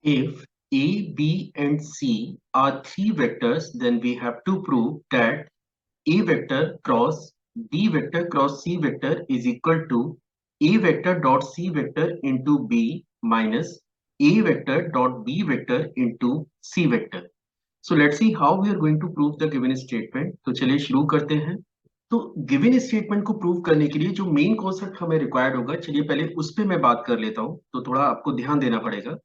If A, B, and C are three vectors, then we have to prove that A vector cross B vector cross C vector is equal to A vector dot C vector into B minus A vector dot B vector into C vector. So let's see how we are going to prove the given statement. तो चलिए शुरू करते हैं। तो given statement को prove करने के लिए जो मेन कॉन्सेप्ट हमें रिक्वायर्ड होगा, चलिए पहले उस पे मैं बात कर लेता हूँ। तो थोड़ा आपको ध्यान देना पड़ेगा।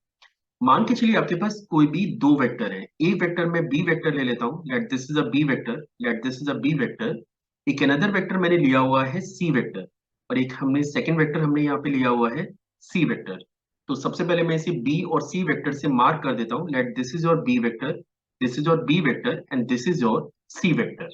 मान के चलिए आपके पास कोई भी दो वेक्टर है। ए वेक्टर में बी वेक्टर ले लेता हूं, let this is a B vector, let this is a B vector. एक अनदर वेक्टर मैंने लिया हुआ है सी वेक्टर, और एक हमने सेकंड वेक्टर हमने यहाँ पे लिया हुआ है सी वेक्टर। तो सबसे पहले मैं इसे बी और सी वेक्टर से मार्क कर देता हूँ। Let this is your B vector, this is your B vector and this is your C vector.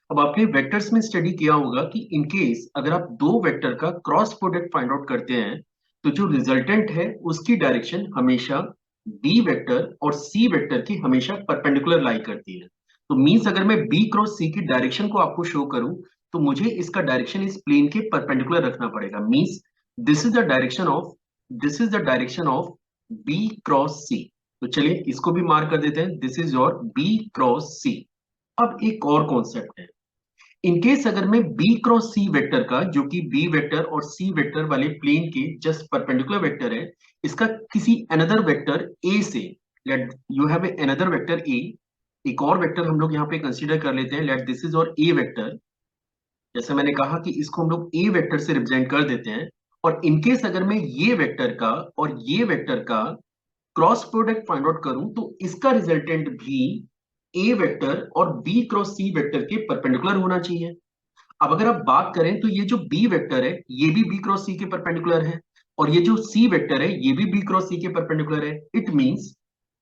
अब आपने वेक्टर्स में स्टडी किया होगा कि इन केस अगर आप दो वेक्टर का क्रॉस प्रोडक्ट फाइंड आउट करते हैं, तो जो रिजल्टेंट है उसकी डायरेक्शन हमेशा बी वेक्टर और सी वेक्टर की हमेशा परपेंडिकुलर लाई करती है। तो मींस अगर मैं बी क्रॉस सी की डायरेक्शन को आपको शो करूं, तो मुझे इसका डायरेक्शन इस प्लेन के परपेंडिकुलर रखना पड़ेगा। Means this is the direction of this is the direction of B cross C. तो चलिए इसको भी मार्क कर देते हैं, this is your B cross C. अब एक और कॉन्सेप्ट है। इनकेस अगर मैं बी क्रॉस सी वेक्टर का, जो कि बी वेक्टर और सी वेक्टर वाले प्लेन के जस्ट परपेंडिकुलर वेक्टर है, इसका किसी अनदर वेक्टर ए से, let you have another vector A, एक और वेक्टर हम लोग यहाँ पे कंसीडर कर लेते हैं, लेट दिस इज और ए वेक्टर। जैसे मैंने कहा कि इसको हम लोग ए वेक्टर से रिप्रेजेंट कर देते हैं। और इनकेस अगर मैं ये वेक्टर का और ये वेक्टर का क्रॉस प्रोडक्ट फाइंड आउट करूं, तो इसका रिजल्टेंट भी ए वेक्टर और बी क्रॉस सी वेक्टर के परपेंडिकुलर होना चाहिए। अब अगर आप बात करें, तो ये जो बी वेक्टर है ये भी बी क्रॉस सी के परपेंडिकुलर है, और ये जो सी वेक्टर है ये भी बी क्रॉस सी के परपेंडिकुलर है। इट मींस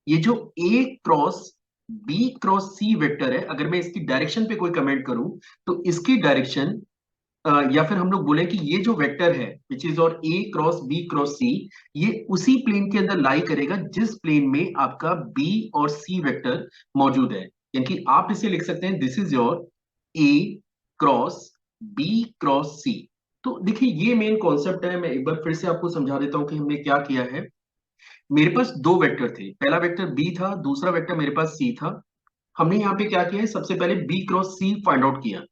ये जो ए cross B cross C vector है, अगर मैं इसकी डायरेक्शन पे कोई कमेंट करूं, तो इसकी डायरेक्शन, या फिर हम लोग बोले कि ये जो वेक्टर है विच इज और ए क्रॉस बी क्रॉस सी, ये उसी प्लेन के अंदर लाई करेगा जिस प्लेन में आपका बी और सी वेक्टर मौजूद है। यानी कि आप इसे लिख सकते हैं, this is your A cross B cross C. तो देखिए ये मेन कॉन्सेप्ट है। मैं एक बार फिर से आपको समझा देता हूं कि हमने क्या किया है। मेरे पास दो वेक्टर थे, पहला वेक्टर बी था, दूसरा वेक्टर मेरे पास सी था। हमने यहाँ पे क्या किया है, सबसे पहले B cross C find out किया।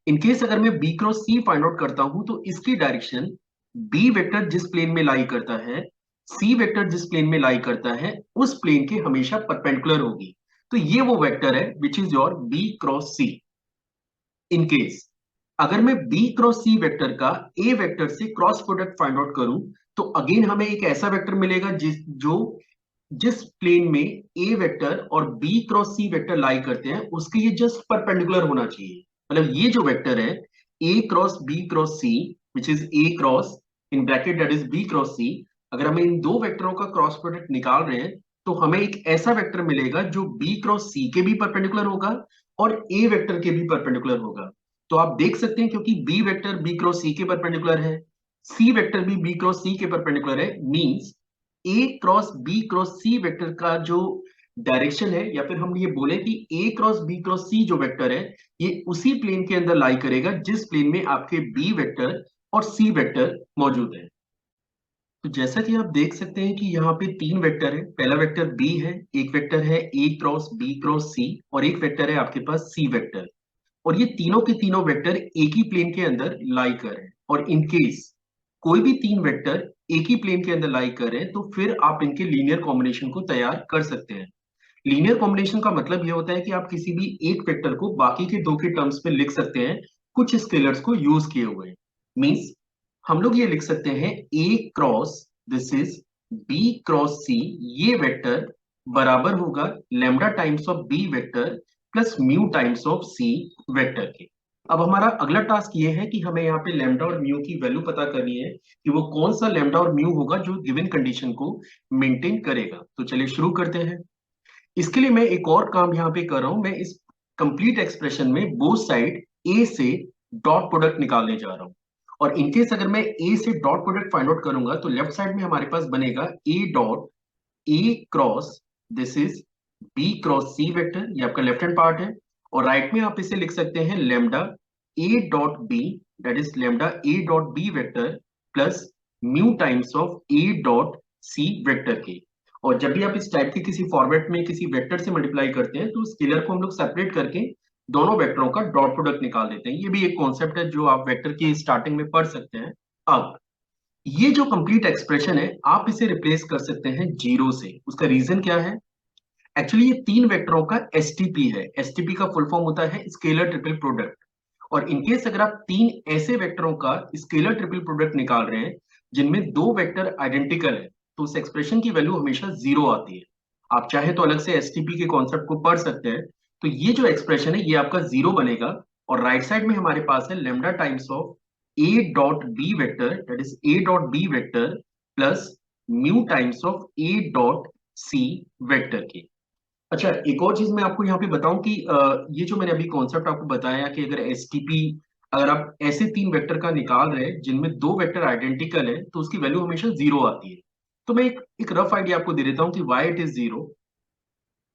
इनकेस अगर मैं B cross C find out करता हूं, तो इसकी डायरेक्शन बी वेक्टर जिस प्लेन में लाई करता है, सी वेक्टर जिस प्लेन में लाई करता है, उस प्लेन के हमेशा परपेंडिकुलर होगी। तो ये वो वेक्टर है which is your B cross C. In case अगर मैं बी क्रॉस सी वेक्टर का ए वेक्टर से क्रॉस प्रोडक्ट फाइंड आउट करूं, तो अगेन हमें एक ऐसा वेक्टर मिलेगा जिस प्लेन में ए वेक्टर और बी क्रॉस सी वेक्टर लाई करते हैं, उसके ये जस्ट परपेंडिकुलर होना चाहिए। मतलब ये जो वेक्टर है A cross B cross C, which is A cross in bracket that is B cross C, अगर हम इन दो वेक्टरों का क्रॉस प्रोडक्ट निकाल रहे हैं, तो हमें एक ऐसा वेक्टर मिलेगा जो बी क्रॉस सी के भी परपेंडिकुलर होगा और ए वेक्टर के भी परपेंडिकुलर होगा। तो आप देख सकते हैं, क्योंकि बी वेक्टर बी क्रॉस सी के परपेंडिकुलर है, सी वेक्टर भी बी क्रॉस सी के परपेंडिकुलर है, मींस ए cross B cross C vector का जो डायरेक्शन है, या फिर हम ये बोले कि ए क्रॉस बी क्रॉस सी जो वेक्टर है, ये उसी प्लेन के अंदर लाई करेगा जिस प्लेन में आपके बी वेक्टर और सी वेक्टर मौजूद है। तो जैसा कि आप देख सकते हैं कि यहाँ पे तीन वेक्टर है। पहला वेक्टर बी है, एक वेक्टर है ए क्रॉस बी क्रॉस सी, और एक वेक्टर है आपके पास सी वेक्टर। और ये तीनों के तीनों वेक्टर एक ही प्लेन के अंदर लाई कर रहे हैं। और इन केस कोई भी तीन वेक्टर एक ही प्लेन के अंदर लाई कर रहे हैं, तो फिर आप इनके लीनियर कॉम्बिनेशन को तैयार कर सकते हैं। लीनियर कॉम्बिनेशन का मतलब ये होता है कि आप किसी भी एक वेक्टर को बाकी के दो के टर्म्स में लिख सकते हैं, कुछ स्केलर्स को यूज किए हुए। मींस हम लोग ये लिख सकते हैं A cross this is B cross C, ये वेक्टर बराबर होगा lambda times of B vector plus mu times of C vector के। अब हमारा अगला टास्क ये है कि हमें यहाँ पे लेमडा और म्यू की वैल्यू पता करनी है कि वो कौन सा लेमडा और म्यू होगा जो गिवन कंडीशन को मेंटेन करेगा। तो चलिए शुरू करते हैं। इसके लिए मैं एक और काम यहाँ पे कर रहा हूं। मैं इस कंप्लीट एक्सप्रेशन में बोथ साइड ए से डॉट प्रोडक्ट निकालने जा रहा हूं। और इनकेस अगर मैं ए से डॉट प्रोडक्ट फाइंड आउट करूंगा, तो लेफ्ट साइड में हमारे पास बनेगा A dot A cross this is B cross C vector, ये आपका लेफ्ट हैंड पार्ट है। और राइट में आप इसे लिख सकते हैं lambda A dot B, that is lambda A dot B vector plus mu times of A dot C vector के। और जब भी आप इस टाइप के किसी फॉर्मेट में किसी वेक्टर से मल्टीप्लाई करते हैं तो स्केलर को हम लोग सेपरेट करके दोनों वेक्टरों का डॉट प्रोडक्ट निकाल देते हैं। ये भी एक कॉन्सेप्ट है जो आप वेक्टर की स्टार्टिंग में पढ़ सकते हैं। अब ये जो कंप्लीट एक्सप्रेशन है आप इसे रिप्लेस कर सकते हैं जीरो से। उसका रीजन क्या है? एक्चुअली ये तीन वेक्टरों का एसटीपी है। एसटीपी का फुल फॉर्म होता है स्केलर ट्रिपल प्रोडक्ट। और इनकेस अगर आप तीन ऐसे वेक्टरों का स्केलर ट्रिपल प्रोडक्ट निकाल रहे हैं जिनमें दो वेक्टर आइडेंटिकल है तो उस एक्सप्रेशन की वैल्यू हमेशा जीरो आती है। आप चाहे तो अलग से एसटीपी के कॉन्सेप्ट को पढ़ सकते हैं। तो ये जो एक्सप्रेशन है ये आपका जीरो बनेगा। और राइट साइड में हमारे पास है lambda times of A dot B vector, that is A dot B vector plus mu times of A dot C vector की। अच्छा, एक और चीज मैं आपको यहाँ पे बताऊं कि ये जो मैंने अभी कॉन्सेप्ट आपको बताया कि अगर एसटीपी, अगर आप ऐसे तीन वेक्टर का निकाल रहे हैं जिनमें दो वेक्टर आइडेंटिकल है तो उसकी वैल्यू हमेशा जीरो आती है। तो मैं एक रफ आइडिया आपको दे देता हूँ कि वाई इट इज जीरो।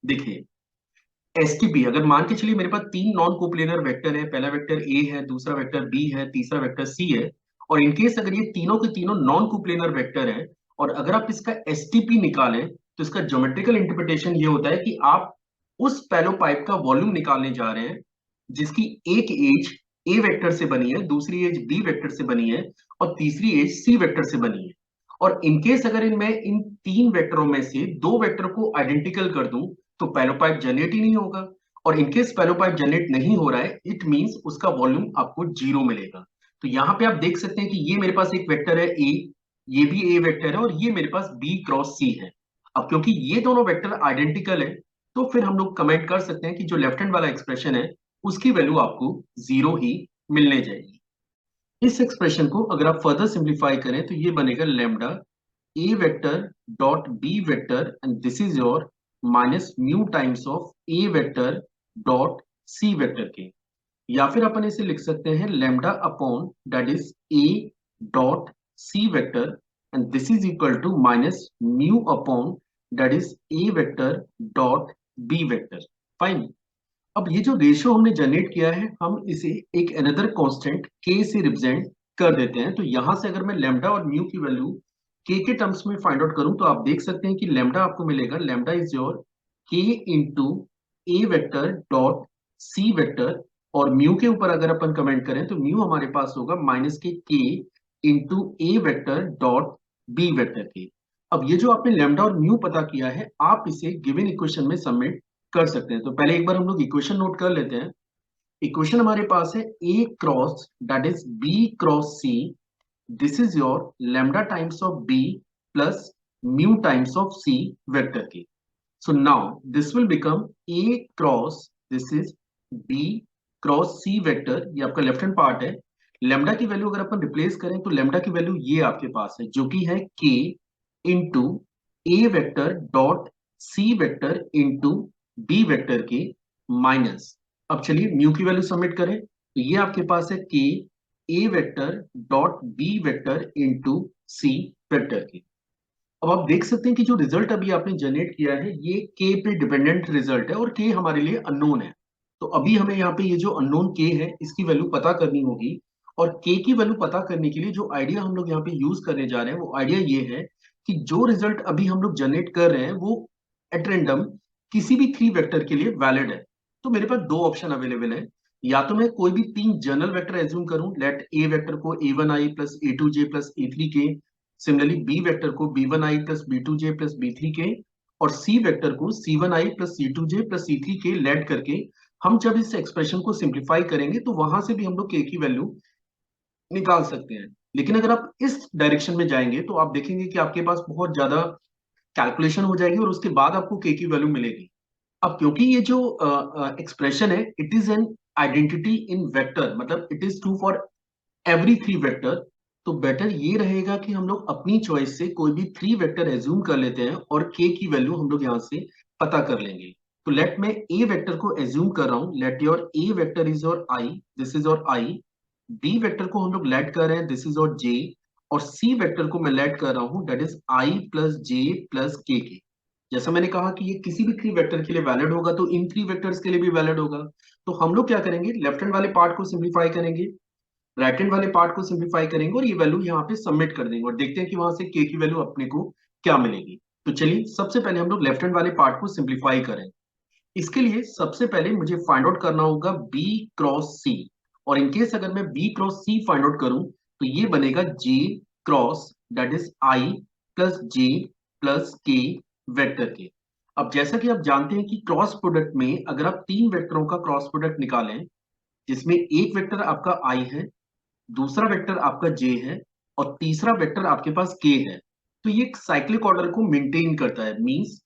देखिए, एसटीपी अगर मान के चलिए मेरे पास तीन नॉन कोप्लेनर वेक्टर है, पहला वेक्टर ए है, दूसरा वेक्टर बी है, तीसरा वेक्टर सी है। और इनकेस अगर ये तीनों के तीनों नॉन कोप्लेनर वेक्टर है और अगर आप इसका एसटीपी निकालें तो इसका ज्योमेट्रिकल इंटरप्रिटेशन ये होता है कि आप उस पैलो पाइप का वॉल्यूम निकालने जा रहे हैं जिसकी एक एज ए वेक्टर से बनी है, दूसरी एज बी वेक्टर से बनी है और तीसरी एज सी वेक्टर से बनी है। और इनकेस अगर मैं इन तीन वेक्टरों में से दो वेक्टर को आइडेंटिकल कर दूं तो पैलोपाइप जनरेट ही नहीं होगा। और इनकेस पैलोपाइप जनरेट नहीं हो रहा है इट मींस उसका वॉल्यूम आपको जीरो मिलेगा। तो यहाँ पे आप देख सकते हैं कि ये मेरे पास एक वेक्टर है ए, ये भी ए वेक्टर है और ये मेरे पास बी क्रॉस सी है। अब क्योंकि ये दोनों वेक्टर आइडेंटिकल है तो फिर हम लोग कमेंट कर सकते हैं कि जो लेफ्ट हैंड वाला एक्सप्रेशन है उसकी वैल्यू आपको जीरो ही मिलने जाएगी। इस एक्सप्रेशन को अगर आप फर्दर सिंप्लीफाई करें तो ये बनेगा lambda A vector dot B vector and this is your minus mu times of A vector dot C vector के। या फिर अपन इसे लिख सकते हैं lambda upon that is A dot C vector and this is equal to minus mu upon that is A vector dot B vector. Fine. अब ये जो रेशियो हमने जनरेट किया है हम इसे एक अनदर कांस्टेंट के से रिप्रेजेंट कर देते हैं। तो यहां से अगर मैं लेमडा और म्यू की वैल्यू के टर्म्स में फाइंड आउट करूं तो आप देख सकते हैं कि लेमडा आपको मिलेगा, lambda is your K into A vector dot C vector. और म्यू के ऊपर अगर अपन कमेंट करें तो म्यू हमारे पास होगा माइनस के into A vector dot B vector के। अब ये जो आपने लेमडा और म्यू पता किया है आप इसे गिवन इक्वेशन में सबमिट कर सकते हैं। तो पहले एक बार हम लोग इक्वेशन नोट कर लेते हैं। इक्वेशन हमारे पास है A cross that is B cross C, this is your lambda times of b plus mu times of c vector k. So now this will become a cross this is b cross c vector, ये आपका left hand part है। Lambda की value अगर अपन replace करें तो lambda की value ये आपके पास है जो कि है k into A vector dot C vector into B vector के माइनस। अब चलिए म्यू की वैल्यू सबमिट करें तो ये आपके पास है K A vector dot B vector into C vector की। अब आप देख सकते हैं कि जो रिजल्ट अभी आपने जनरेट किया है ये के पे डिपेंडेंट रिजल्ट है और के हमारे लिए अननोन है। तो अभी हमें यहाँ पे ये जो अननोन के है इसकी वैल्यू पता करनी होगी। और के की वैल्यू पता करने के लिए जो आइडिया हम लोग यहाँ पे यूज करने जा रहे हैं वो आइडिया ये है कि जो रिजल्ट अभी हम लोग जनरेट कर रहे हैं वो एट रेंडम किसी भी थ्री वेक्टर के लिए वैलिड है। तो मेरे पास दो ऑप्शन अवेलेबल है। या तो मैं कोई भी तीन जनरल वेक्टर एज्यूम करूं, लेट ए वेक्टर को a1i plus a2j plus a3k, similarly B vector को b1i plus b2j plus b3k और सी वेक्टर को c1i plus c2j plus c3k late करके हम जब इस एक्सप्रेशन को सिंप्लीफाई करेंगे तो वहां से भी हम लोग के की वैल्यू निकाल सकते हैं। लेकिन अगर आप इस डायरेक्शन में जाएंगे तो आप देखेंगे कि आपके पास बहुत ज्यादा कैलकुलेशन हो जाएगी और उसके बाद आपको के की वैल्यू मिलेगी। अब क्योंकि ये जो एक्सप्रेशन है it is an identity in vector, मतलब it is true for every three vector, तो बेटर ये रहेगा कि हम लोग अपनी चॉइस से कोई भी थ्री वेक्टर एज्यूम कर लेते हैं और के की वैल्यू हम लोग यहाँ से पता कर लेंगे। तो लेट मैं ए वेक्टर को एज्यूम कर रहा हूं, let your A vector is your I, this is your I. B vector को हम लोग लेट कर रहे हैं, दिस इज योर जे। और सी वेक्टर को मैं लेट कर रहा हूं, that is I plus J plus के। जैसा मैंने कहा कि ये किसी भी थ्री वेक्टर के लिए वैलिड होगा तो इन थ्री वेक्टर्स के लिए भी वैलिड होगा। तो हम लोग क्या करेंगे, लेफ्ट हैंड वाले पार्ट को सिंप्लीफाई करेंगे, राइट हैंड वाले पार्ट को सिंप्लीफाई करेंगे और ये वैल्यू यहाँ पे सबमिट कर देंगे और देखते हैं कि वहां से के की वैल्यू अपने को क्या मिलेगी। तो चलिए सबसे पहले हम लोग लेफ्ट हैंड वाले पार्ट को सिंप्लीफाई करें। इसके लिए सबसे पहले मुझे फाइंड आउट करना होगा बी क्रॉस सी। और इनकेस अगर मैं B cross C find out करूं तो ये बनेगा J cross that is I plus J plus K vector के। अब जैसा कि आप जानते हैं कि क्रॉस प्रोडक्ट में अगर आप तीन वेक्टरों का क्रॉस प्रोडक्ट निकालें, जिसमें एक वेक्टर आपका आई है, दूसरा वेक्टर आपका जे है और तीसरा वेक्टर आपके पास के है, तो ये एक साइक्लिक ऑर्डर को मेंटेन करता है। मींस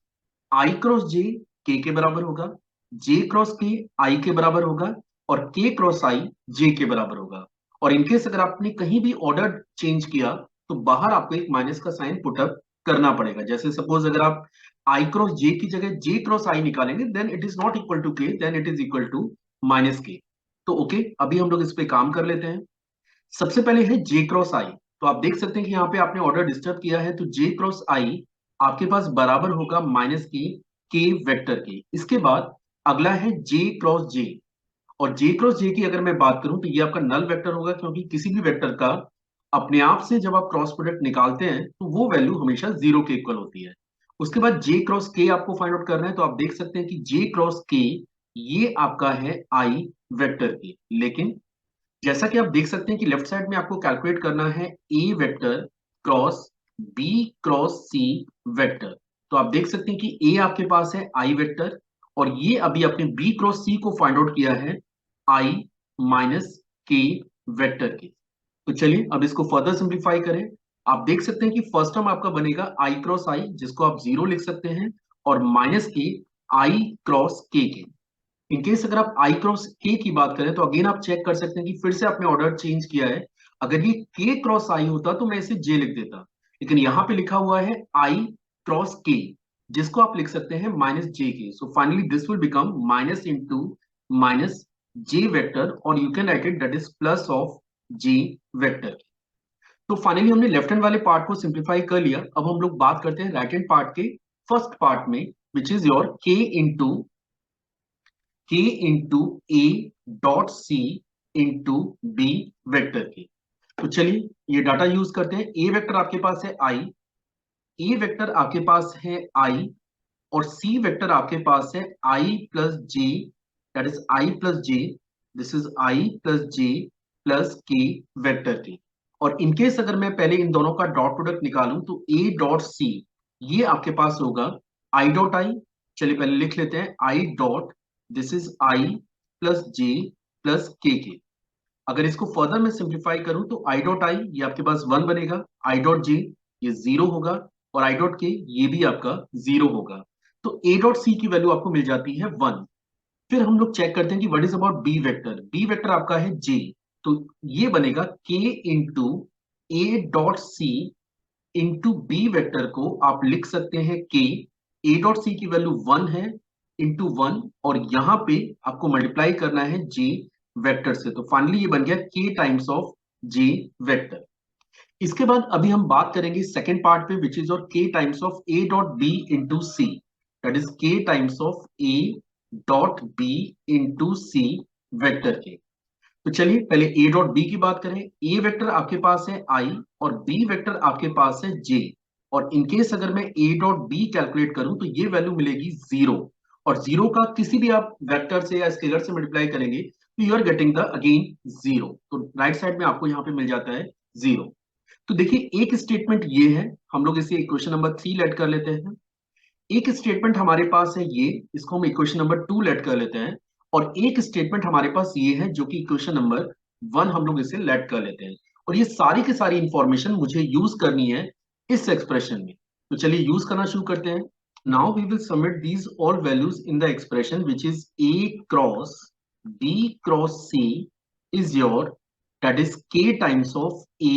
आई क्रॉस जे के बराबर होगा, जे क्रॉस के आई के बराबर होगा और के क्रॉस आई जे के बराबर होगा। और इनकेस अगर आपने कहीं भी ऑर्डर चेंज किया तो बाहर आपको एक माइनस का साइन पुटअप करना पड़ेगा। जैसे सपोज अगर आप आई क्रॉस जे की जगह जे क्रॉस आई निकालेंगे then it is not equal to K, then it is equal to minus K. तो ओके, अभी हम लोग इस पे काम कर लेते हैं। सबसे पहले है जे क्रॉस आई। तो आप देख सकते हैं कि यहाँ पे आपने ऑर्डर डिस्टर्ब किया है, तो जे क्रॉस आई आपके पास बराबर होगा माइनस के वेक्टर के। इसके बाद अगला है जे क्रॉस जे। और जे क्रॉस जे की अगर मैं बात करूं तो ये आपका नल वेक्टर होगा, क्योंकि किसी भी वेक्टर का अपने आप से जब आप क्रॉस प्रोडक्ट निकालते हैं तो वो वैल्यू हमेशा जीरो के इक्वल होती है। उसके बाद जे क्रॉस के आपको फाइंड आउट करना है, तो आप देख सकते हैं कि जे क्रॉस के ये आपका है आई वेक्टर के। लेकिन जैसा कि आप देख सकते हैं कि लेफ्ट साइड में आपको कैलकुलेट करना है A vector cross B cross C vector. तो आप देख सकते हैं कि ए आपके पास है आई वेक्टर और ये अभी आपने बी क्रॉस सी को फाइंड आउट किया है आई माइनस के वेक्टर के। तो चलिए अब इसको फर्दर सिंप्लीफाई करें। आप देख सकते हैं कि फर्स्ट टर्म आपका बनेगा आई क्रॉस आई, जिसको आप जीरो लिख सकते हैं, और माइनस के आई क्रॉस के। इनकेस अगर आप आई क्रॉस के की बात करें तो अगेन आप चेक कर सकते हैं कि फिर से आपने ऑर्डर चेंज किया है। अगर ये के क्रॉस आई होता तो मैं इसे जे लिख देता, लेकिन यहाँ पे लिखा हुआ है आई क्रॉस के, जिसको आप लिख सकते हैं माइनस जे के। So finally this will become minus into minus J vector, और you can write it that is plus of J vector. तो फाइनली हमने लेफ्ट हैंड वाले पार्ट को सिंप्लीफाई कर लिया। अब हम लोग बात करते हैं राइट हैंड पार्ट के फर्स्ट पार्ट में, which is your K into A dot C into B vector के। तो चलिए ये डाटा यूज करते हैं। ए वेक्टर आपके पास है आई, ए वेक्टर आपके पास है आई, और सी वेक्टर आपके पास है I plus J, that is I plus J, this is I plus J plus K vector के। और इनकेस अगर मैं पहले इन दोनों का डॉट प्रोडक्ट निकालूं तो ए डॉट सी ये आपके पास होगा आई डॉट आई। चलिए पहले लिख लेते हैं I dot, this is I plus J plus के। अगर इसको फर्दर मैं सिंप्लीफाई करूं तो आई डॉट आई ये आपके पास वन बनेगा, आई डॉट जे ये जीरो होगा, और आई डॉट के ये भी आपका जीरो होगा। तो ए डॉट सी की वैल्यू आपको मिल जाती है वन। फिर हम लोग चेक करते हैं कि what is about B vector. B vector आपका है जे, तो ये बनेगा K into A dot C into B vector को आप लिख सकते हैं के। ए डॉट सी की वैल्यू वन है इंटू वन, और यहां पे आपको मल्टीप्लाई करना है जे वेक्टर से। तो फाइनली ये बन गया के टाइम्स ऑफ जे वेक्टर। इसके बाद अभी हम बात करेंगे सेकेंड पार्ट पे, विच इज और K times of A dot B into C, that is K times of A dot B into C vector के। तो चलिए पहले ए डॉट बी की बात करें। ए वेक्टर आपके पास है आई और बी वेक्टर आपके पास है जे। और इनकेस अगर मैं ए डॉट बी कैलकुलेट करूं तो ये वैल्यू मिलेगी जीरो, और जीरो का किसी भी आप वेक्टर से या स्केलर से मल्टीप्लाई करेंगे तो you are getting the again zero. तो राइट साइड में आपको यहाँ पे मिल जाता है जीरो। तो देखिए एक स्टेटमेंट ये है, हम लोग इसे इक्वेशन नंबर 3 लेट कर लेते हैं। एक स्टेटमेंट हमारे पास है ये, इसको हम इक्वेशन नंबर 2 लेट कर लेते हैं। और एक स्टेटमेंट हमारे पास ये है जो कि इक्वेशन नंबर 1 हम लोग इसे लेट कर लेते हैं। और ये सारी की सारी इंफॉर्मेशन मुझे यूज करनी है इस एक्सप्रेशन में। तो चलिए यूज करना शुरू करते हैं। Now we will submit these all values in the expression which is A cross B cross C is your, that is k times of a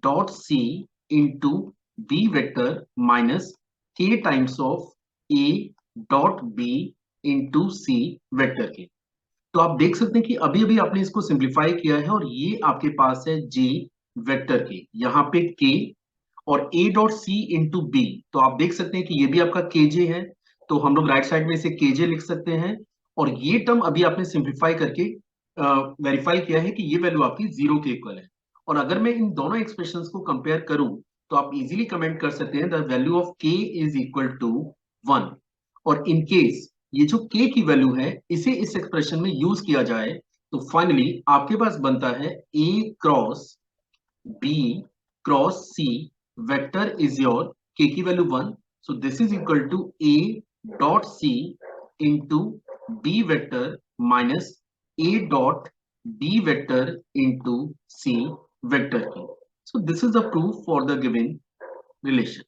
dot c into b vector minus k times of a dot b into c vector के। तो आप देख सकते हैं कि अभी अभी आपने इसको सिंप्लीफाई किया है, और ये आपके पास है जे वेक्टर के, यहाँ पे के और a dot C into B. तो आप देख सकते हैं कि ये भी आपका के जे है, तो हम लोग राइट साइड में इसे के जे लिख सकते हैं। और ये टर्म अभी आपने सिंप्लीफाई करके वेरीफाई किया है कि ये वैल्यू आपकी जीरो के इक्वल है। और अगर मैं इन दोनों एक्सप्रेशंस को कंपेयर करूं तो आप इजीली कमेंट कर सकते हैं the value of k is equal to 1। और इन केस ये जो k की वैल्यू है इसे इस एक्सप्रेशन में यूज किया जाए तो फाइनली आपके पास बनता है a cross b cross c vector is your k की value 1, so this is equal to a dot c into b vector minus a dot b vector into c vector की। So this is the proof for the given relation.